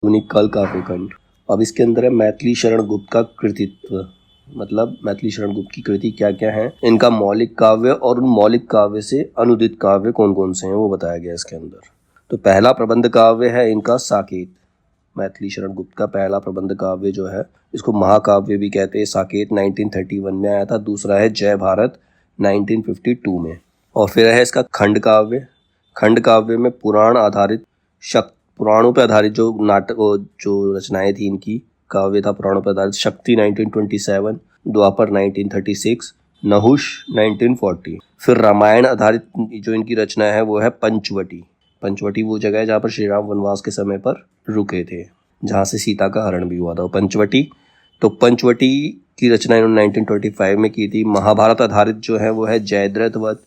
कल काव्य खंड। अब इसके अंदर है मैथिली शरण गुप्त का कृतित्व, मतलब मैथिली शरण गुप्त की कृति क्या क्या है, इनका मौलिक काव्य और उन मौलिक काव्य से अनुदित काव्य कौन कौन से हैं वो बताया गया इसके अंदर। तो पहला प्रबंध काव्य है इनका साकेत। मैथिली शरण गुप्त का पहला प्रबंध काव्य जो है इसको महाकाव्य भी कहते हैं। साकेत 1931 में आया था। दूसरा है जय भारत 1952 में। और फिर है इसका खंड काव्य। खंड काव्य में पुराण आधारित पुराणों पर आधारित जो नाटक जो रचनाएं थी इनकी काव्य था पुराणों पर आधारित। शक्ति 1927, द्वापर 1936, नहुष 1940। फिर रामायण आधारित जो इनकी रचना है वो है पंचवटी। पंचवटी वो जगह है जहाँ पर श्री राम वनवास के समय पर रुके थे, जहाँ से सीता का हरण भी हुआ था, वो पंचवटी। तो पंचवटी की रचना इन्होंने 1925 में की थी। महाभारत आधारित जो है वो है जयद्रथ वध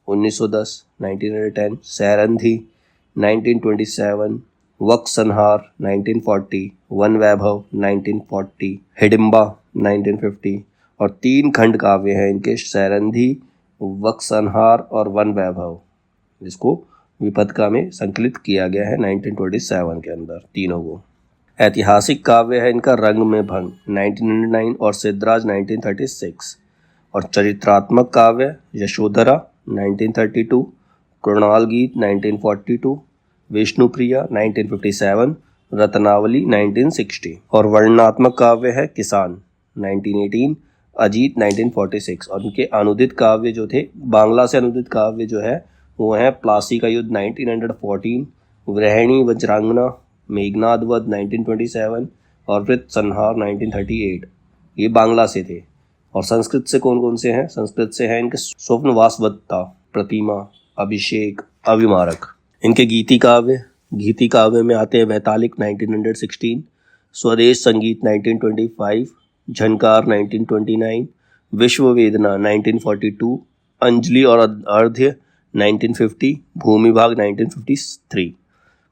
1910, 1910, सैरंधी 1927, वक संहार 1940, वन वैभव 1940, हिडिंबा 1950। और 3 खंड काव्य हैं इनके, सैरंधी, वक संहार और वन वैभव, जिसको विपत्का में संकलित किया गया है 1927 के अंदर तीनों को। ऐतिहासिक काव्य है इनका रंग में भंग 1909 और सिद्धराज 1936। और चरित्रात्मक काव्य यशोधरा 1932, कृणाल गीत 1942, विष्णुप्रिया 1957, रत्नावली 1960। और वर्णनात्मक काव्य है किसान 1918, अजीत 1946। और उनके अनुदित काव्य जो थे, बांग्ला से अनुदित काव्य जो है वो है प्लासी का युद्ध 1914, वृहणी वज्रांगना, मेघनाद वध 1927 और वृत्त संहार 1938। ये बांग्ला से थे। और संस्कृत से कौन कौन से हैं? संस्कृत से है इनके स्वप्नवासवत्ता, प्रतिमा, अभिषेक, अविमारक। इनके गीति काव्य में आते हैं वैतालिक 1916, स्वदेश संगीत 1925, झनकार 1929, विश्व वेदना 1942, अंजलि और अर्ध्य 1950, भूमि भाग 1953।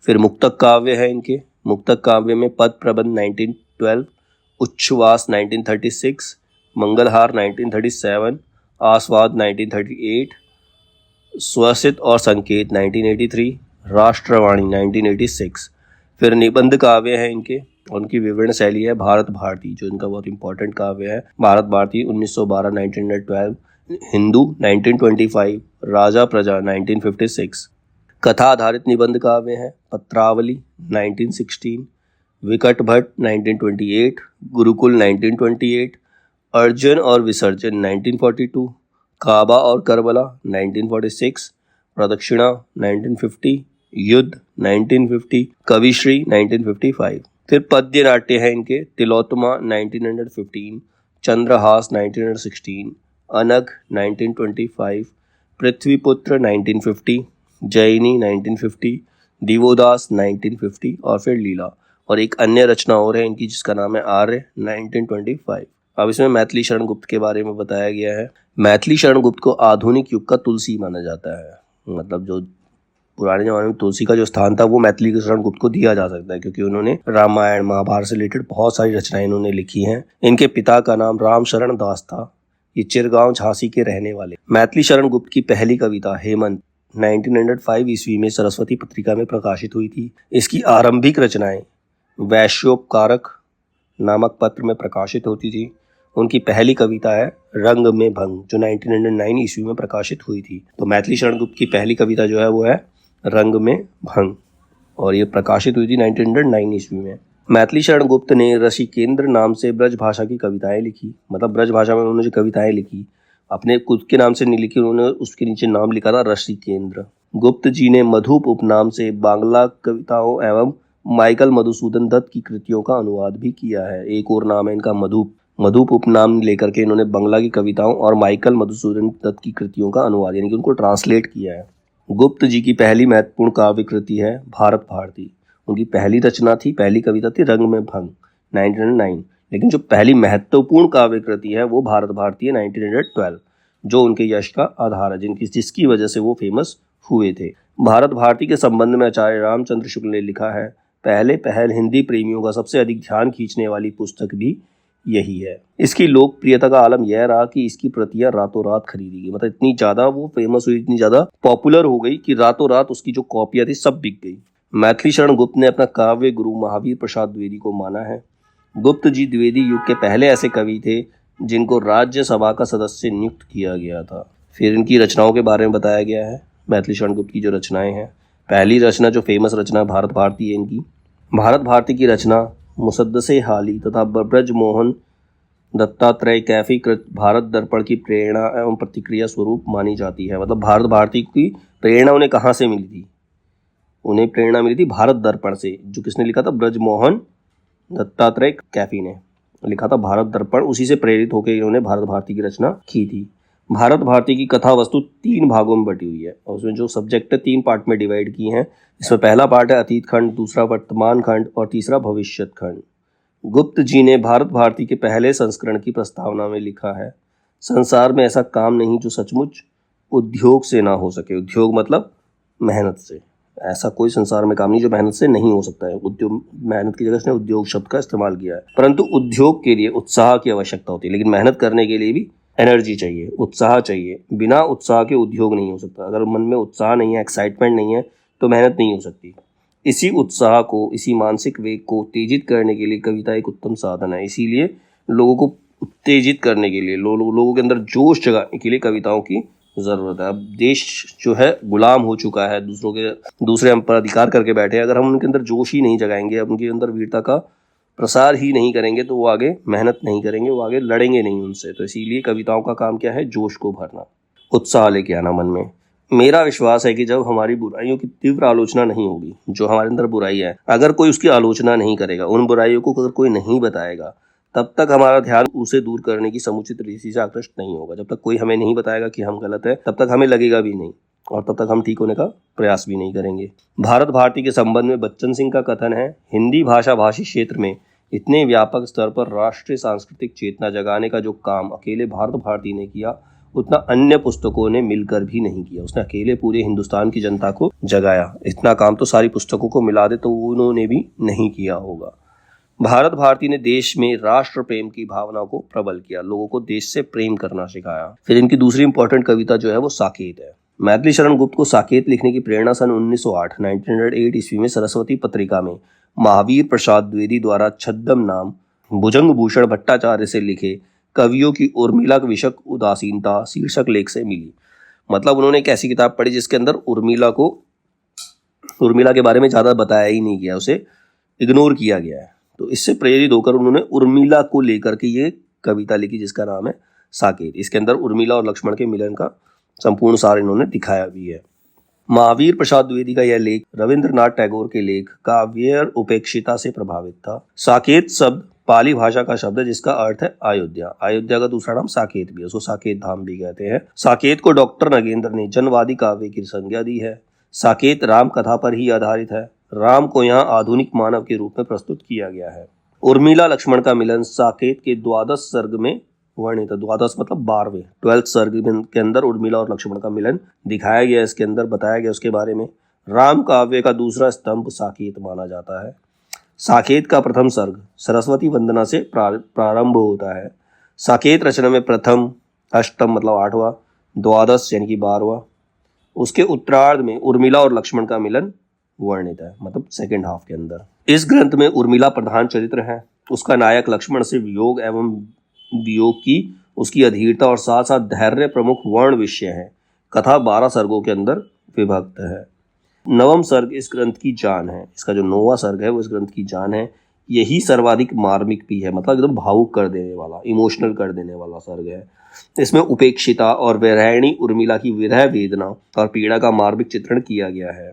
फिर मुक्तक काव्य है इनके। मुक्तक काव्य में पद प्रबंध 1912, उच्छ्वास 1936, मंगलहार 1937, आस्वाद 1938, स्वसित और संकेत 1983, राष्ट्रवाणी 1986। फिर निबंध काव्य है इनके, उनकी विवरण शैली है भारत भारती, जो इनका बहुत इंपॉर्टेंट काव्य है। भारत भारती 1912, 1912, हिंदू 1925, राजा प्रजा 1956। कथा आधारित निबंध काव्य है पत्रावली 1916, विकट भट्ट 1928, गुरुकुल 1928, अर्जुन और विसर्जन 1942, काबा और करबला 1946, प्रदक्षिणा 1950, युद्ध 1950, कविश्री 1955। फिर पद्य नाट्य है इनके, तिलोत्तमा 1915, चंद्रहास 1916, अनघ 1925, पृथ्वीपुत्र 1950, जैनी 1950, दिवोदास 1950 और फिर लीला। और एक अन्य रचना और है इनकी जिसका नाम है आर्य 1925। अब इसमें मैथिली शरण गुप्त के बारे में बताया गया है। मैथिली शरण गुप्त को आधुनिक युग का तुलसी माना जाता है। मतलब जो पुराने जमाने में तुलसी का जो स्थान था वो मैथिली शरण गुप्त को दिया जा सकता है, क्योंकि उन्होंने रामायण महाभारत से रिलेटेड बहुत सारी रचनाएं इन्होंने लिखी हैं। इनके पिता का नाम राम शरण दास था। ये चिरगांव झांसी के रहने वाले। मैथिली शरण गुप्त की पहली कविता हेमंत 1905 ईस्वी में सरस्वती पत्रिका में प्रकाशित हुई थी। इसकी आरंभिक रचनाएं वैश्योपकारक नामक पत्र में प्रकाशित होती थी। उनकी पहली कविता है रंग में भंग, जो 1909 ईस्वी में प्रकाशित हुई थी। तो मैथिली शरण गुप्त की पहली कविता जो है वो है रंग में भंग, और ये प्रकाशित हुई थी 1909 ईस्वी में। मैथिली शरण गुप्त ने ऋषिकेंद्र नाम से ब्रज भाषा की कविताएं लिखी। मतलब ब्रज भाषा में उन्होंने जो कविताएं लिखी, अपने खुद के नाम से नहीं लिखी, उन्होंने उसके नीचे नाम लिखा था ऋषिकेंद्र। गुप्त जी ने मधुप उपनाम से बांग्ला कविताओं एवं माइकल मधुसूदन दत्त की कृतियों का अनुवाद भी किया है। एक और नाम है इनका मधुप। मधुप उपनाम लेकर के इन्होंने बांग्ला की कविताओं और माइकल मधुसूदन दत्त की कृतियों का अनुवाद यानी कि उनको ट्रांसलेट किया है। गुप्त जी की पहली महत्वपूर्ण काव्य कृति है भारत भारती। उनकी पहली रचना थी, पहली कविता थी रंग में भंग 1909, लेकिन जो पहली महत्वपूर्ण काव्य कृति है वो भारत भारती है 1912, जो उनके यश का आधार है, जिसकी वजह से वो फेमस हुए थे। भारत भारती के संबंध में आचार्य रामचंद्र शुक्ल ने लिखा है, पहले पहल हिंदी प्रेमियों का सबसे अधिक ध्यान खींचने वाली पुस्तक भी यही है। इसकी लोकप्रियता का आलम यह रहा कि इसकी प्रतियां रातों रात खरीदी गई। मतलब इतनी ज्यादा वो फेमस हुई, इतनी ज्यादा पॉपुलर हो गई कि रातों रात उसकी जो कॉपियां थी सब बिक गई। मैथिली शरण गुप्त ने अपना काव्य गुरु महावीर प्रसाद द्विवेदी को माना है। गुप्त जी द्विवेदी युग के पहले ऐसे कवि थे जिनको राज्यसभा का सदस्य नियुक्त किया गया था। फिर इनकी रचनाओं के बारे में बताया गया है। मैथिली शरण गुप्त की जो रचनाएं हैं, पहली रचना जो फेमस रचना भारत भारती है इनकी। भारत भारती की रचना मुसद्दसे हाली तथा ब्रज मोहन दत्तात्रेय कैफी कृत भारत दर्पण की प्रेरणा एवं प्रतिक्रिया स्वरूप मानी जाती है। मतलब भारत भारती की प्रेरणा उन्हें कहाँ से मिली थी? उन्हें प्रेरणा मिली थी भारत दर्पण से, जो किसने लिखा था? ब्रज मोहन दत्तात्रेय कैफी ने लिखा था भारत दर्पण। उसी से प्रेरित होकर इन्होंने भारत भारती की रचना की थी। भारत भारती की कथा वस्तु 3 भागों में बटी हुई है और उसमें जो सब्जेक्ट है 3 पार्ट में डिवाइड किए हैं। इसमें पहला पार्ट है अतीत खंड, दूसरा वर्तमान खंड और तीसरा भविष्यत खंड। गुप्त जी ने भारत भारती के पहले संस्करण की प्रस्तावना में लिखा है, संसार में ऐसा काम नहीं जो सचमुच उद्योग से ना हो सके। उद्योग मतलब मेहनत से। ऐसा कोई संसार में काम नहीं जो मेहनत से नहीं हो सकता है। उद्योग, मेहनत की जगह उसने उद्योग शब्द का इस्तेमाल किया है। परंतु उद्योग के लिए उत्साह की आवश्यकता होती है, लेकिन मेहनत करने के लिए भी एनर्जी चाहिए, उत्साह चाहिए। बिना उत्साह के उद्योग नहीं हो सकता। अगर मन में उत्साह नहीं है, एक्साइटमेंट नहीं है, तो मेहनत नहीं हो सकती। इसी उत्साह को, इसी मानसिक वेग को उत्तेजित करने के लिए कविता एक उत्तम साधन है। इसीलिए लोगों को उत्तेजित करने के लिए, लोगों के अंदर जोश जगाने के लिए कविताओं की ज़रूरत है। अब देश जो है गुलाम हो चुका है, दूसरे हम पर अधिकार करके बैठे हैं। अगर हम उनके अंदर जोश ही नहीं जगाएंगे, उनके अंदर वीरता का प्रसार ही नहीं करेंगे, तो वो आगे मेहनत नहीं करेंगे, वो आगे लड़ेंगे नहीं उनसे। तो इसीलिए कविताओं का काम क्या है? जोश को भरना, उत्साह लेके आना मन में। मेरा विश्वास है कि जब हमारी बुराइयों की तीव्र आलोचना नहीं होगी, जो हमारे अंदर बुराई है, अगर कोई उसकी आलोचना नहीं करेगा, उन बुराइयों को अगर कोई नहीं बताएगा, तब तक हमारा ध्यान उसे दूर करने की समुचित रीति से आकृष्ट नहीं होगा। जब तक कोई हमें नहीं बताएगा कि हम गलत है, तब तक हमें लगेगा भी नहीं और तब तक हम ठीक होने का प्रयास भी नहीं करेंगे। भारत भारती के संबंध में बच्चन सिंह का कथन है, हिंदी भाषा भाषी क्षेत्र में इतने व्यापक स्तर पर राष्ट्रीय सांस्कृतिक चेतना जगाने का जो काम अकेले भारत भारती ने किया, उतना अन्य पुस्तकों ने मिलकर भी नहीं किया। उसने अकेले पूरे हिंदुस्तान की जनता को जगाया। इतना काम तो सारी पुस्तकों को मिला दे तो उन्होंने भी नहीं किया होगा। भारत भारती ने देश में राष्ट्र प्रेम की भावना को प्रबल किया, लोगों को देश से प्रेम करना सिखाया। फिर इनकी दूसरी इंपॉर्टेंट कविता जो है वो साकेत है। मैथिली शरण गुप्त को साकेत लिखने की प्रेरणा सन 1908 ईस्वी में सरस्वती पत्रिका में महावीर प्रसाद द्विवेदी द्वारा छद्म नाम भुजंग भूषण भट्टाचार्य से लिखे कवियों की उर्मिला विषक उदासीनता शीर्षक लेख से मिली। मतलब उन्होंने एक ऐसी किताब पढ़ी जिसके अंदर उर्मिला के बारे में ज़्यादा बताया ही नहीं गया, उसे इग्नोर किया गया है। तो इससे प्रेरित होकर उन्होंने उर्मिला को लेकर के ये कविता लिखी जिसका नाम है साकेत। इसके अंदर उर्मिला और लक्ष्मण के मिलन का संपूर्ण सार इन्होंने दिखाया भी है। महावीर प्रसाद द्विवेदी का यह लेख रविंद्रनाथ टैगोर के लेख काव्य उपेक्षिता से प्रभावित था। साकेत शब्द पाली भाषा का शब्द है जिसका अर्थ है अयोध्या। अयोध्या का दूसरा नाम साकेत भी है, उसको साकेत धाम भी कहते हैं। साकेत को डॉक्टर नगेंद्र ने जनवादी काव्य की संज्ञा दी है। साकेत राम कथा पर ही आधारित है। राम को यहाँ आधुनिक मानव के रूप में प्रस्तुत किया गया है। उर्मिला लक्ष्मण का मिलन साकेत के 12 सर्ग में वर्णित है। 12 मतलब 12वें 12th सर्ग के अंदर उर्मिला और लक्ष्मण का मिलन दिखाया गया, इसके अंदर बताया गया उसके बारे में। राम काव्य का दूसरा स्तंभ साकेत माना जाता है। साकेत का प्रथम सर्ग सरस्वती वंदना से प्रारंभ होता है। साकेत रचना में प्रथम, अष्टम मतलब 8वां, द्वादश यानी कि 12वां, उसके उत्तरार्ध में उर्मिला और लक्ष्मण का मिलन वर्णित है, मतलब सेकेंड हाफ के अंदर। इस ग्रंथ में उर्मिला प्रधान चरित्र है। उसका नायक लक्ष्मण से वियोग एवं वियोग की उसकी अधीरता और साथ साथ धैर्य प्रमुख वर्ण विषय है। कथा 12 सर्गों के अंदर विभक्त है। नवम सर्ग इस ग्रंथ की जान है। इसका जो 9वां सर्ग है वो इस ग्रंथ की जान है। यही सर्वाधिक मार्मिक भी है, मतलब एकदम भावुक कर देने वाला, इमोशनल कर देने वाला सर्ग है। इसमें उपेक्षिता और विरहिणी उर्मिला की विरह वेदना और पीड़ा का मार्मिक चित्रण किया गया है।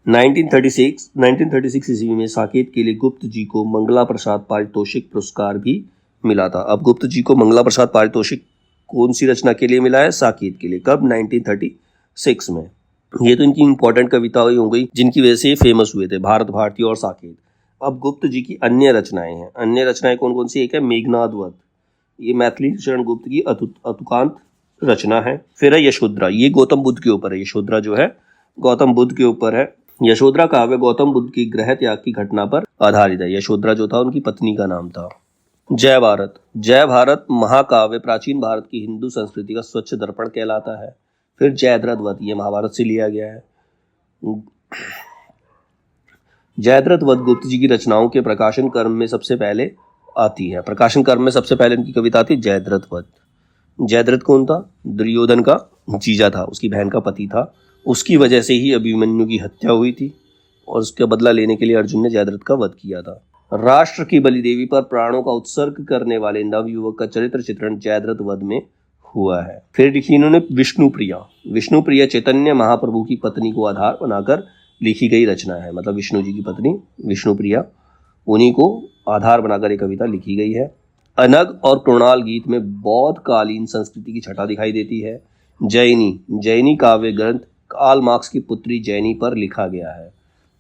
1936 ईस्वी में साकेत के लिए गुप्त जी को मंगला प्रसाद पारितोषिक पुरस्कार भी मिला था। अब गुप्त जी को मंगला प्रसाद पारितोषिक कौन सी रचना के लिए मिला है? साकेत के लिए। कब? 1936 में। ये तो इनकी इंपॉर्टेंट कविताएं हो गई जिनकी वजह से फेमस हुए थे, भारत भारती और साकेत। अब गुप्त जी की अन्य रचनाएं हैं। अन्य रचनाएं कौन कौन सी? एक है मेघनाद वध, ये मैथिली शरण गुप्त की अतुकांत रचना है। फिर है यशोधरा, ये गौतम बुद्ध के ऊपर है। यशोधरा जो है गौतम बुद्ध के ऊपर है। यशोधरा काव्य गौतम बुद्ध की गृह त्याग की घटना पर आधारित है। यशोधरा जो था उनकी पत्नी का नाम था। जय भारत, जय भारत महाकाव्य प्राचीन भारत की हिंदू संस्कृति का स्वच्छ दर्पण कहलाता है। फिर जयद्रथ वध, ये महाभारत से लिया गया है। जयद्रथ वध गुप्त जी की रचनाओं के प्रकाशन क्रम में सबसे पहले आती है। प्रकाशन क्रम में सबसे पहले इनकी कविता आती है जयद्रथ वध। जयद्रथ कौन था? दुर्योधन का जीजा था, उसकी बहन का पति था। उसकी वजह से ही अभिमन्यु की हत्या हुई थी और उसका बदला लेने के लिए अर्जुन ने जयद्रथ का वध किया था। राष्ट्र की बलि देवी पर प्राणों का उत्सर्ग करने वाले नवयुवक का चरित्र चित्रण जयद्रथ वध में हुआ है। फिर लिखी इन्होंने विष्णुप्रिया। विष्णुप्रिया चैतन्य महाप्रभु की पत्नी को आधार बनाकर लिखी गई रचना है। मतलब विष्णु जी की पत्नी विष्णुप्रिया, उन्हीं को आधार बनाकर एक कविता लिखी गई है। अनग और कृणाल गीत में बौद्ध कालीन संस्कृति की छटा दिखाई देती है। जैनी काव्य ग्रंथ कार्ल मार्क्स की पुत्री जैनी पर लिखा गया है।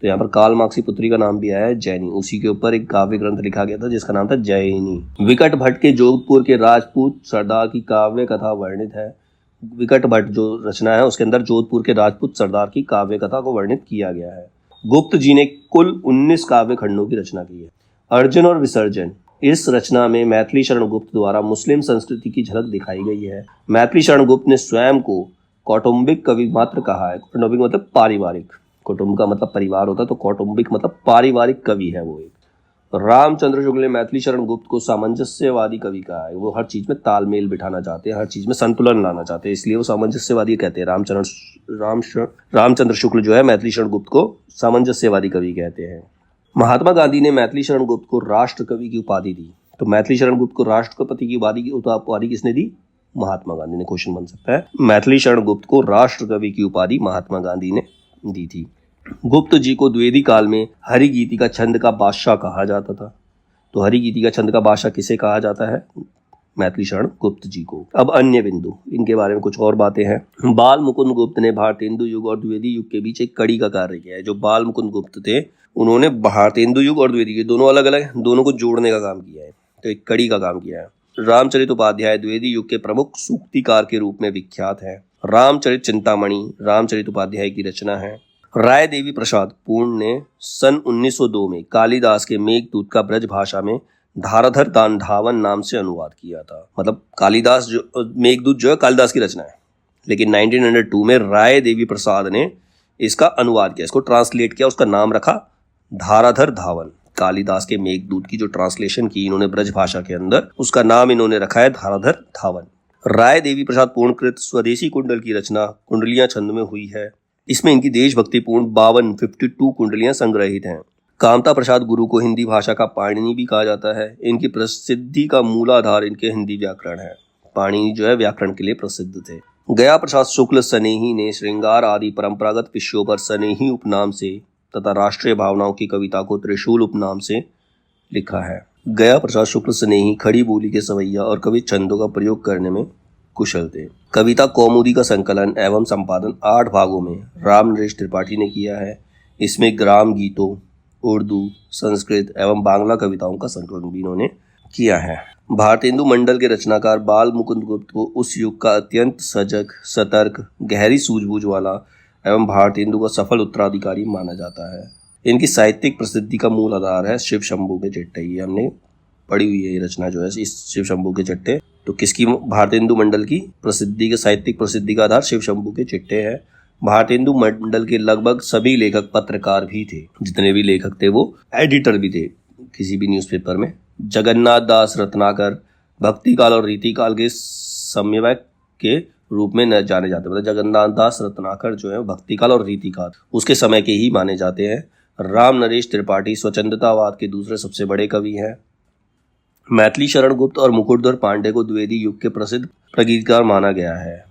तो यहाँ पर कार्ल मार्क्स की पुत्री का नाम भी आया है जैनी, उसी के ऊपर एक काव्य ग्रंथ लिखा गया था जिसका नाम था जैनी। विकट भट्ट के जोधपुर के राजपूत सरदार की काव्य कथा वर्णित है। विकट भट्ट जो रचना है उसके अंदर जोधपुर के राजपूत सरदार की काव्य कथा को वर्णित किया गया है। गुप्त जी ने कुल 19 काव्य खंडों की रचना की है। अर्जुन और विसर्जन, इस रचना में मैथिली शरण गुप्त द्वारा मुस्लिम संस्कृति की झलक दिखाई गई है। मैथिली शरण गुप्त ने स्वयं को कौटुंबिक कवि मात्र कहा है। कौटुंबिक मतलब पारिवारिक, कुटुंब का मतलब परिवार होता है, तो कौटुंबिक मतलब पारिवारिक कवि है वो एक। रामचंद्र शुक्ल ने मैथिली शरण गुप्त को सामंजस्यवादी कवि कहा है। वो हर चीज में तालमेल बिठाना चाहते हैं, हर चीज में संतुलन लाना चाहते हैं, इसलिए वो सामंजस्यवादी कहते हैं। रामचंद्र शुक्ल जो है मैथिली शरण गुप्त को सामंजस्यवादी कवि कहते हैं। महात्मा गांधी ने मैथिली शरण गुप्त को राष्ट्र कवि की उपाधि दी। तो मैथिली शरण गुप्त को राष्ट्रपति की उपाधि किसने दी? महात्मा गांधी ने। क्वेश्चन बन सकता है, मैथिली शरण गुप्त को राष्ट्र कवि की उपाधि महात्मा गांधी ने दी थी। गुप्त जी को द्विवेदी काल में हरिगीति का छंद का बादशाह कहा जाता था। तो हरिगीति का छंद का बादशाह किसे कहा जाता है? मैथिली शरण गुप्त जी को। अब अन्य बिंदु, इनके बारे में कुछ और बातें हैं। बाल मुकुंद गुप्त ने भारतेंदु युग और द्विवेदी युग के बीच एक कड़ी का कार्य किया है। जो बाल मुकुंद गुप्त थे उन्होंने भारतेंदु युग और द्विवेदी युग दोनों अलग अलग, दोनों को जोड़ने का काम किया है, तो एक कड़ी का काम किया है। रामचरित उपाध्याय द्विवेदी युग के प्रमुख सूक्तिकार के रूप में विख्यात है। रामचरित चिंतामणि रामचरित उपाध्याय की रचना है। राय देवी प्रसाद पूर्ण ने सन 1902 में कालिदास के मेघदूत का ब्रज भाषा में धाराधर दानधावन नाम से अनुवाद किया था। मतलब कालिदास जो मेघदूत जो है कालिदास की रचना है, लेकिन 1902 में राय देवी प्रसाद ने इसका अनुवाद किया, इसको ट्रांसलेट किया, उसका नाम रखा धाराधर धावन। कालिदास के मेघदूत की जो ट्रांसलेशन की इन्होंने ब्रज भाषा के अंदर, उसका नाम इन्होंने रखा है धाराधर धावन। राय देवी प्रसाद पूर्णकृत स्वदेशी कुंडल की रचना कुंडलियां छंद में हुई है। इसमें इनकी देशभक्तिपूर्ण 52 कुंडलियां संग्रहित हैं। कामता प्रसाद गुरु को हिंदी भाषा का पाणिनि भी कहा जाता है। इनकी प्रसिद्धि का मूलाधार इनके हिंदी व्याकरण है। पाणिनि जो है व्याकरण के लिए प्रसिद्ध थे। गया प्रसाद शुक्ल सनेही ने श्रृंगार आदि परंपरागत विषयों पर सनेही उपनाम से तथा राष्ट्रीय भावनाओं की कविता को त्रिशूल उपनाम से लिखा है। गया प्रसाद शुक्ल सनेही खड़ी बोली के सवैया और कवि छंदों का प्रयोग करने में कुशल थे। कविता कौमुदी का संकलन एवं संपादन 8 भागों में राम नरेश त्रिपाठी ने किया है। इसमें ग्राम गीतों, उर्दू, संस्कृत एवं बांग्ला कविताओं का संकलन भी इन्होंने किया है। भारतेंदु मंडल के रचनाकार बाल मुकुंद गुप्त को उस युग का अत्यंत सजग, सतर्क, गहरी सूझबूझ वाला एवं भारतेंदु का सफल उत्तराधिकारी माना जाता है। इनकी साहित्यिक प्रसिद्धि का मूल आधार है शिव शंभू के चिट्टे। ये हमने पढ़ी हुई है ये रचना जो है, इस शिव शंभू के चिट्टे। तो किसकी? भारतेंदु मंडल की प्रसिद्धि के साहित्यिक प्रसिद्धि का आधार शिव शंभू के चिट्टे है। भारतेंदु मंडल के लगभग सभी लेखक पत्रकार भी थे। जितने भी लेखक थे वो एडिटर भी थे किसी भी न्यूज़पेपर में। जगन्नाथ दास रत्नाकर भक्तिकाल और रीतिकाल के समन्वयक के रूप में न जाने जाते। मतलब जगन्नाथ दास रत्नाकर जो है भक्तिकाल और रीतिकाल उसके समय के ही माने जाते हैं। राम नरेश त्रिपाठी स्वतंत्रतावाद के दूसरे सबसे बड़े कवि हैं। मैथिली शरण गुप्त और मुकुटधर पांडे को द्विवेदी युग के प्रसिद्ध प्रगीतकार माना गया है।